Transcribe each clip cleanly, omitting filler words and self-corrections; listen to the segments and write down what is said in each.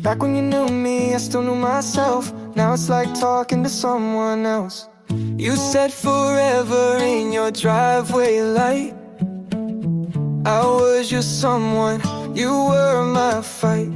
Back when you knew me, I still knew myself. Now it's like talking to someone else. You said forever in your driveway light. I was your someone, you were my fight.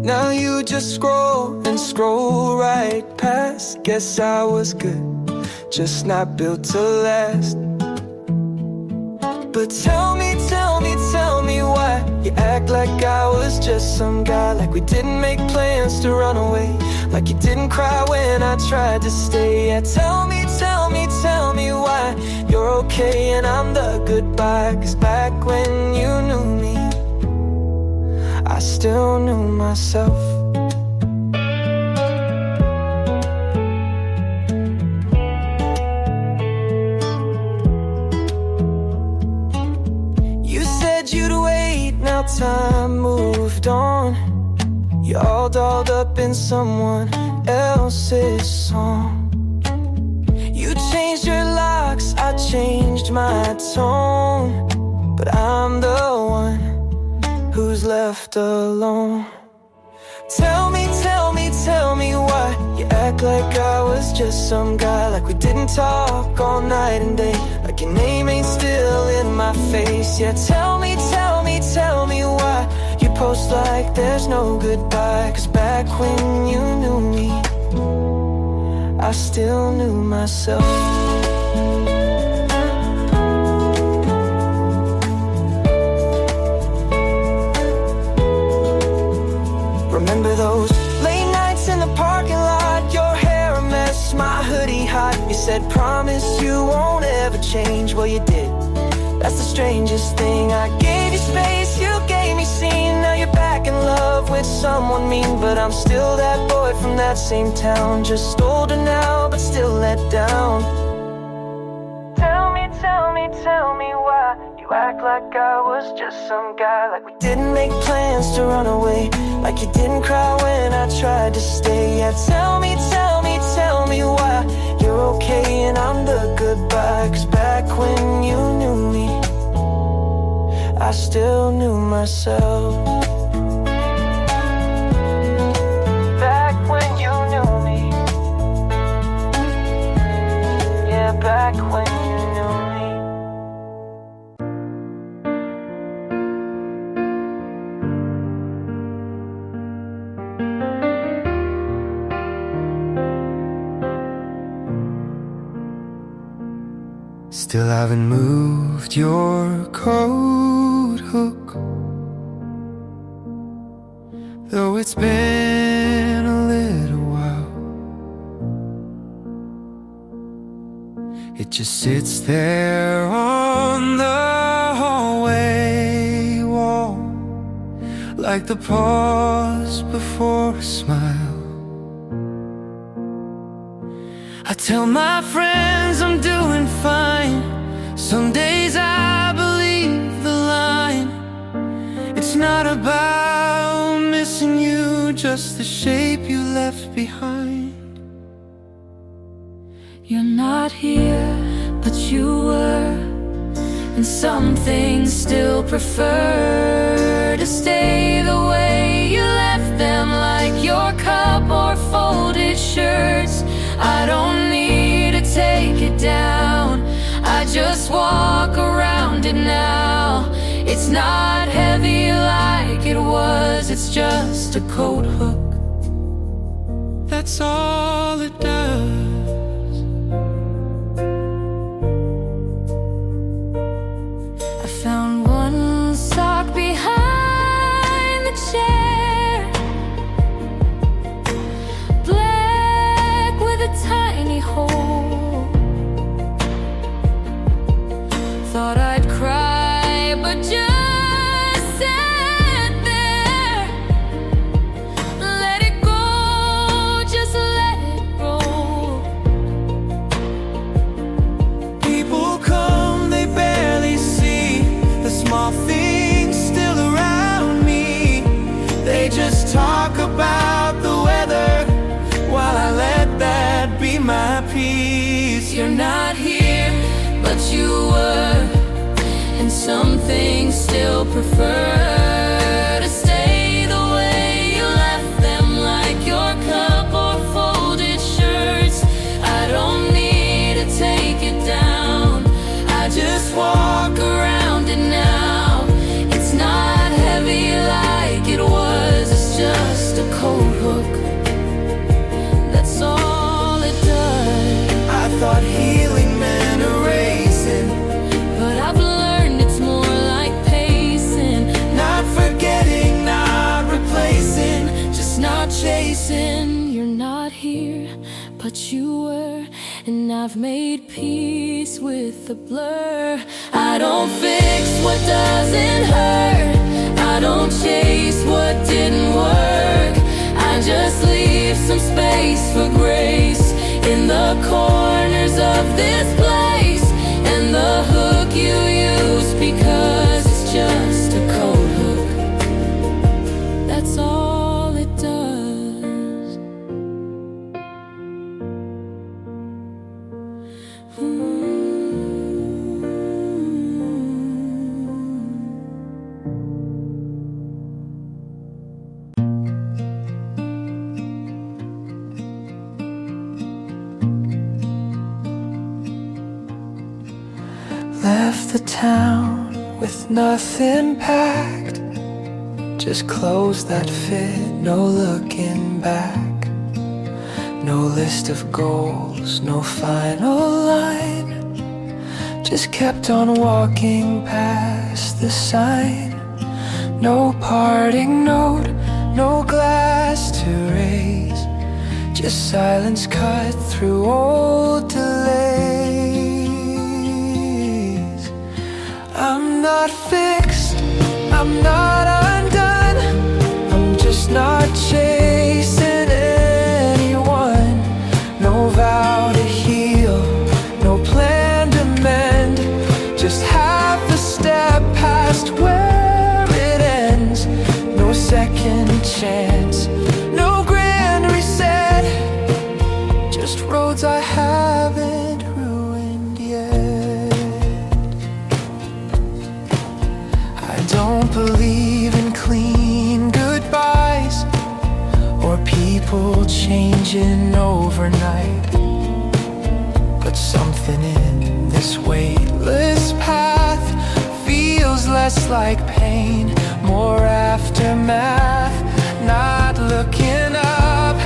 Now you just scroll and scroll right past. Guess I was good, just not built to last. But tell me why you act like I was just some guy. Like we didn't make plans to run away. Like you didn't cry when I tried to stay. Yeah, tell me why you're okay and I'm the goodbye. Cause back when you knew me, I still knew myself. You said you'd wait, now time moved on. You're all dolled up in someone else's song. You changed your locks, I changed my tone. But I'm the one who's left alone. Tell me why you act like I was just some guy. Like we didn't talk all night and day. Like your name ain't still in my face. Yeah, tell me why you post like there's no goodbye. Cause back when you knew me, I still knew myself. Remember those late nights in the parking lot? Your hair a mess, my hoodie hot. You said promise you won't ever change. Well you did, that's the strangest thing. I gave you space, you gave me scene. Now you're back in love with someone mean. But I'm still that boy from that same town. Just older now, but still let down. Tell me why you act like I was just some guy. Like we didn't make plans to run away. Like you didn't cry when I tried to stay. Yeah, tell me why you're okay and I'm the goodbye. Cause back when you knew me, I still knew myself. Back when you knew me, yeah, back when you knew me. Still haven't moved your coat hook, though it's been a little while. It just sits there on the hallway wall, like the pause before a smile. I tell my friends I'm doing fine. Some days I believe the line. It's not about missing you, just the shape you left behind. You're not here, but you were. And some things still prefer to stay the way you left them. Like your cup or folded shirts. I don't need to take it down, I just walk around it now. It's not heavy like it was, it's just a coat hook. That's all it does. I found one sock behind the chair, black with a tiny hole. Thought I'd cry, but just sat there. Let it go, just let it roll. People come, they barely see the small things still around me. They just talk about the weather while I let that be my peace. You're not here, but you were. And some things still prefer to stay the way and I've made peace with the blur. I don't fix what doesn't hurt, I don't chase what didn't work. I just leave some space for grace in the corners of this place, and the hook you use because it's just a cold hook. That's all it does. Left the town with nothing packed, just clothes that fit, no looking back. No list of goals, no final line, just kept on walking past the sign. No parting note, no glass to raise, just silence cut through old delays. I'm not fixed, I'm not undone, I'm just not chasing anyone. No vow to heal, no plan to mend, just half a step past where it ends. No second chance, no grand reset, just roads I haven't ruined yet. I don't believe in clean goodbyes or people changing overnight, but something in this weightless path feels less like pain, more aftermath. Not looking up,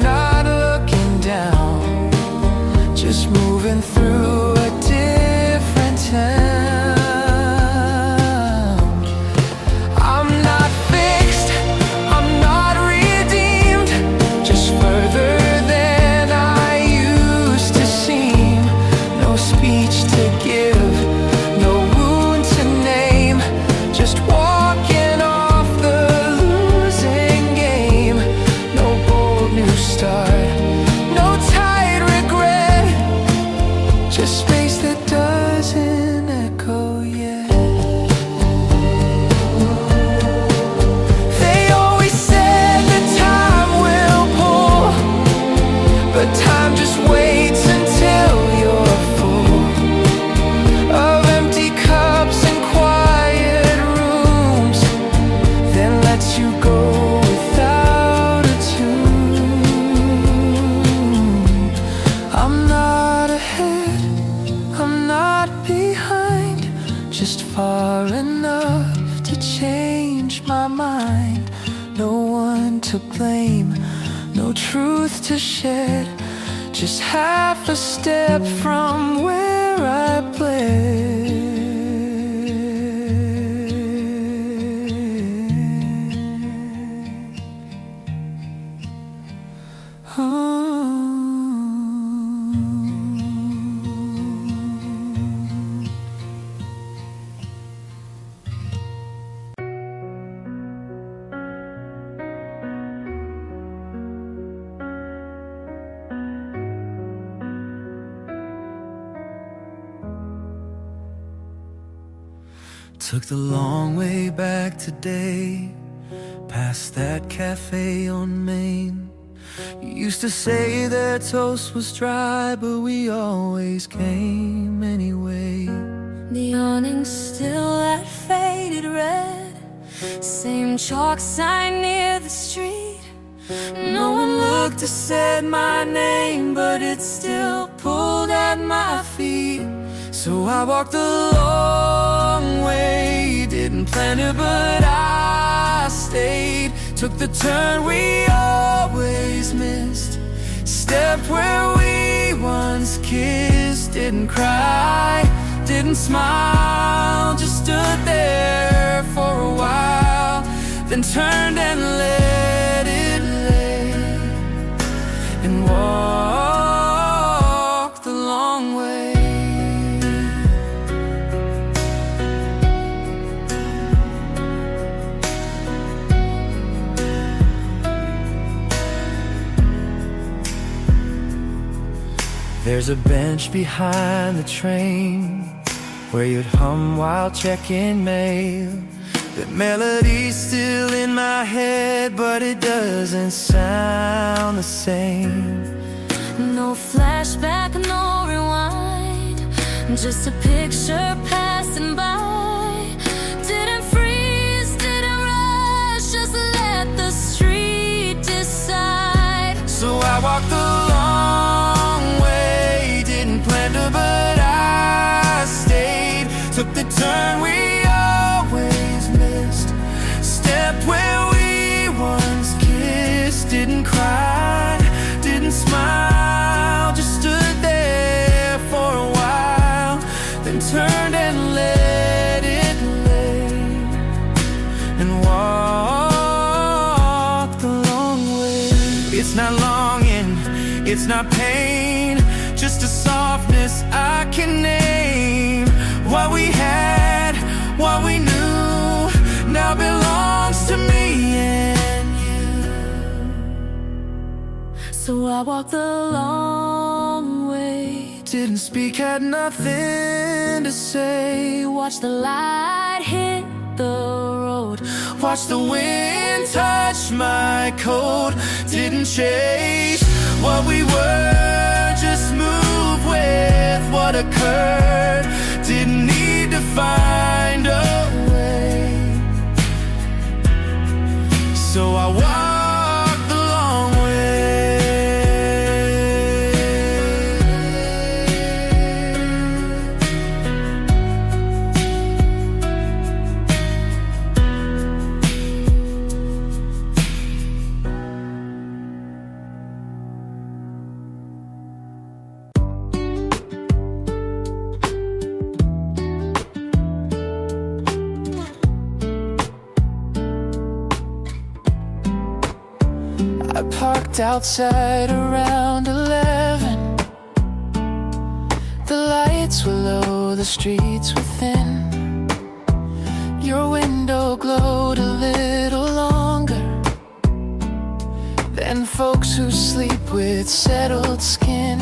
not looking down, just moving through a different town. I'm not fixed, I'm not redeemed, just further than I used to seem. No speech to give, no wound to name, just walking off the losing game. No bold new start, no tight regret, just space that doesn't echo yet. They always said that time will pull, but time just waits until you're full of empty cups and quiet rooms, then lets you go without a tune. I'm not ahead, I'm not behind, just far enough to change my mind. No one to blame, no truth to shed, just half a step from where I bled. Took the long way back today, past that cafe on Main. You used to say that toast was dry, but we always came anyway. The awning's still that faded red, same chalk sign near the street. No one looked or said my name, but it still pulled at my feet. So I walked the long way, didn't plan it, but I stayed. Took the turn we always missed, stepped where we once kissed. Didn't cry, didn't smile, just stood there for a while, then turned and let it lay, and walked the There's a bench behind the train where you'd hum while checking mail. The melody's still in my head, but it doesn't sound the same. No flashback, no rewind, just a picture passing by. Didn't freeze, didn't rush, just let the street decide. So I walked the long way, didn't plan to, but I stayed. Took the turn we always missed, stepped where we once kissed. Didn't cry, didn't smile, just stood there for a while, then turned and let it lay, and walked the long way. It's not longing, it's not pain, just a softness I can name. What we had, what we knew, now belongs to me and you. So I walked the long way, Didn't speak, had nothing to say. watch the light hit the road. Watch the wind touch my coat. Didn't chase what we were, just move with what occurred. Didn't need to find a way. So I walked the long I parked outside around 11. The lights were low, the streets were thin. Your window glowed a little longer than folks who sleep with settled skin.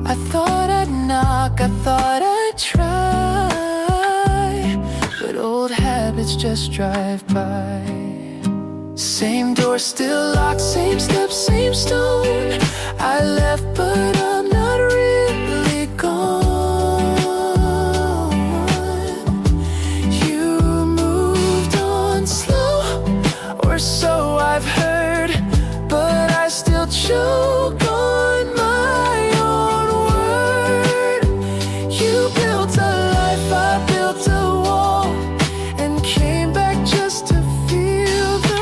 I thought I'd knock, I thought I'd try, but old habits just drive by. Same door still locked, same steps, same stone. I left but I'm not really gone. You moved on slow, or so I've heard, but I still choke on my own word. You built a life, I built a wall, and came back just to feel the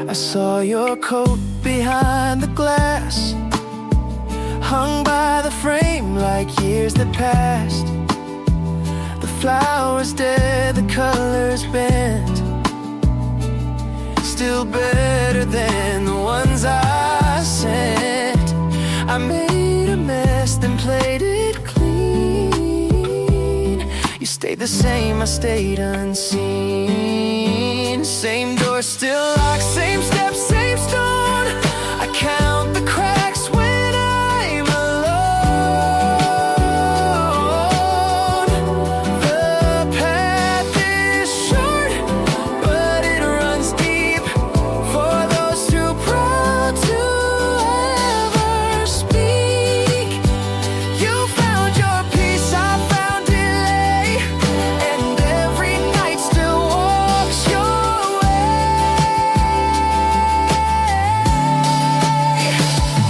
I saw your coat behind the glass, hung by the frame like years that passed. The flowers dead, the colors bent, still better than the ones I sent. I made a mess, then played it clean. You stayed the same, I stayed unseen. Same door still locked, same steps, same stone. I count the cracks when I'm alone. The path is short, but it runs deep for those too proud to ever speak. You found your peace, I found delay, and every night still walks your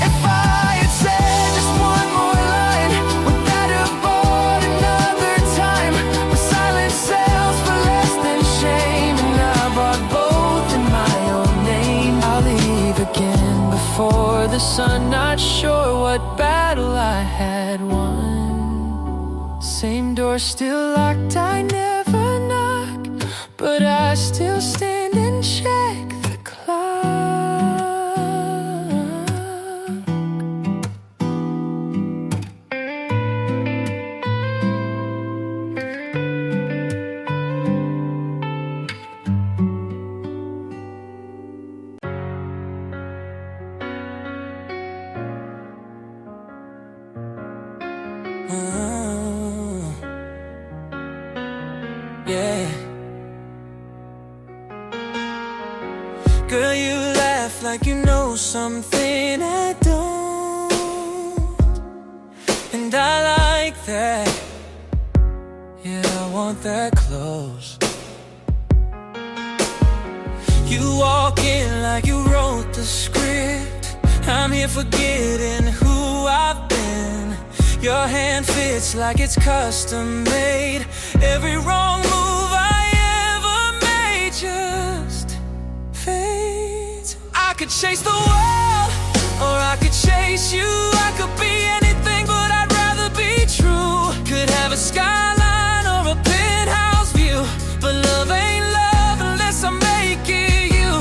If I had said just one more line, would that have bought another time? With silence sells for less than shame, and I bought both in my own name. I'll leave again before the sun, not sure what battle I had won. Same door still locked, I never knock, but I still stand and check the clock. Yeah. Girl, you laugh like you know something I don't, and I like that. Yeah, I want that close. You walk in like you wrote the script. I'm here forgetting who I've been. Your hand fits like it's custom made. Every wrong move I ever made just fades. I could chase the world, or I could chase you. I could be anything, but I'd rather be true. Could have a skyline or a penthouse view, but love ain't love unless I make it you.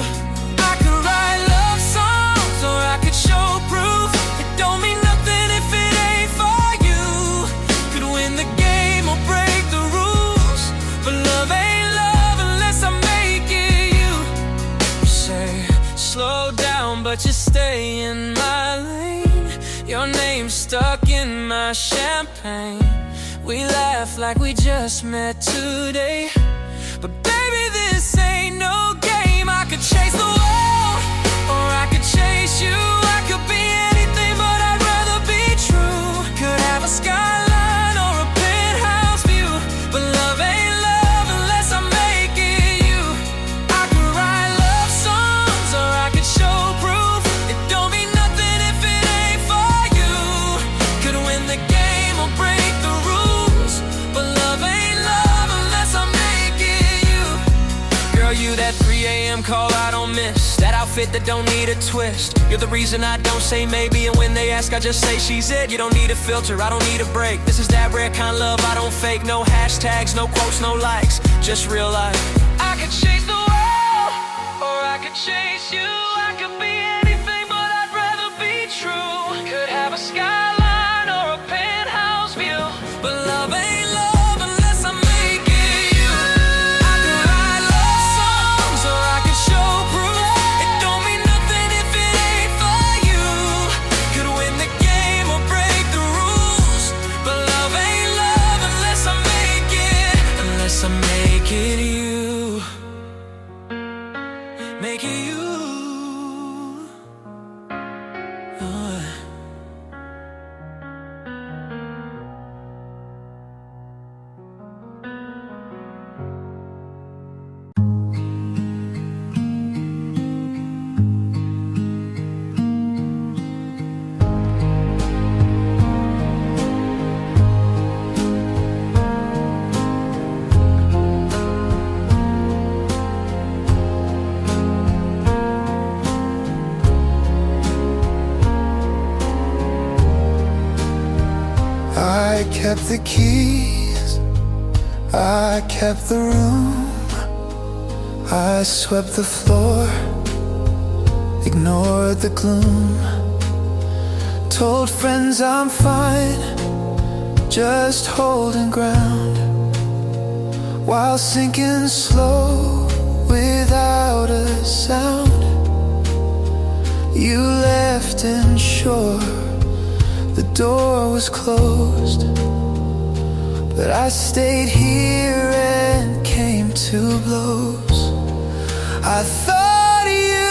I could write love songs, or I could show proof. It don't mean nothing if it ain't for you. Could win the game or break the rules, but love ain't love unless I make it you. Say, slow down, but you stay in my lane. Your name's stuck in my champagne. We laugh like we just met today, but baby, this ain't no game. I could chase the world, or I could chase you. I could be anything, but I'd rather be true. Could have a skyline or a penthouse view, but love ain't love unless I make it you. I could write love songs, or I could show proof. It don't mean nothing if it ain't for you. Could win the game or break the rules, but love ain't love unless I make it you. Girl, you that 3 a.m. call I don't miss. That outfit that don't need a twist. You're the reason I don't say maybe, and when they ask I just say she's it. You don't need a filter, I don't need a break. This is that rare kind of love I don't fake. No hashtags, no quotes, no likes, just real life. I could chase the world, or I could chase you. I could be anything, but I'd rather be true. Could have a skyline or a penthouse view, but love ain't love unless I make it you. I could write love songs, or I could show proof. It don't mean nothing if it ain't for you. Could win the game or break the rules, but love ain't love unless I make it. Unless I make it you. Make it you. Oh. I kept the keys, I kept the room, I swept the floor, ignored the gloom. Told friends I'm fine, just holding ground, while sinking slow without a sound. You left and sure the door was closed, but I stayed here and came to blows. I thought you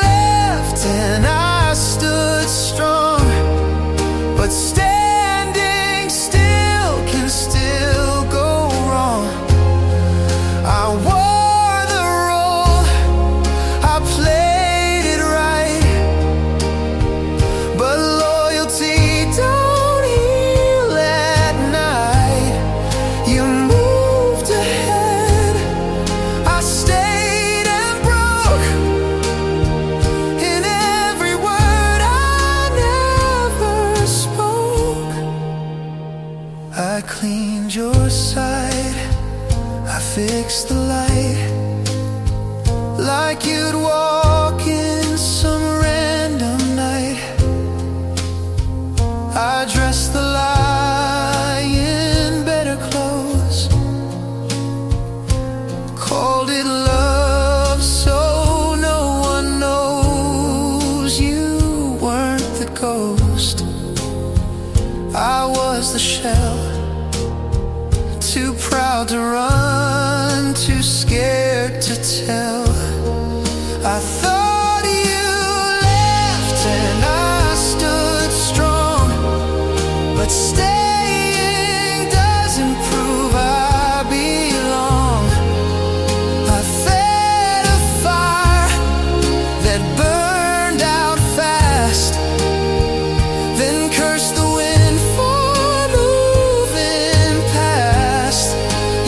left and I stood strong, but standing still can still go wrong. I wore the role, I played it right, but loyalty don't heal at night. You moved ahead, I stayed and broke. In every word I never spoke, I cleaned your side, I fixed the light, like you'd walk in some random night. I dressed the lie in better clothes, called it love so no one knows you weren't the ghost. I I was the shell, too proud to run, too scared to tell. I thought you left and I stood strong, but staying doesn't prove I belong. I fed a fire that burned out fast, then cursed the wind for moving past.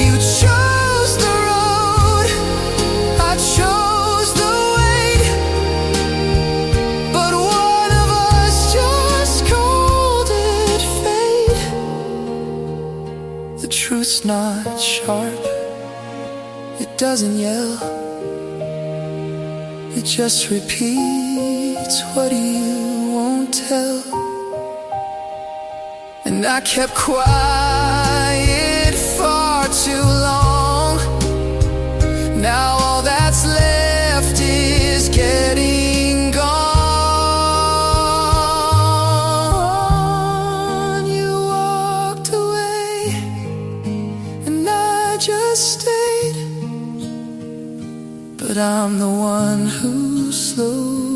You chose the road, I chose the weight, but one of us just called it fate. The truth's not sharp, it doesn't yell, it just repeats what you won't tell. And I kept quiet far too long. Now all that's left is getting gone. You walked away and I just stayed, but I'm the one who slowed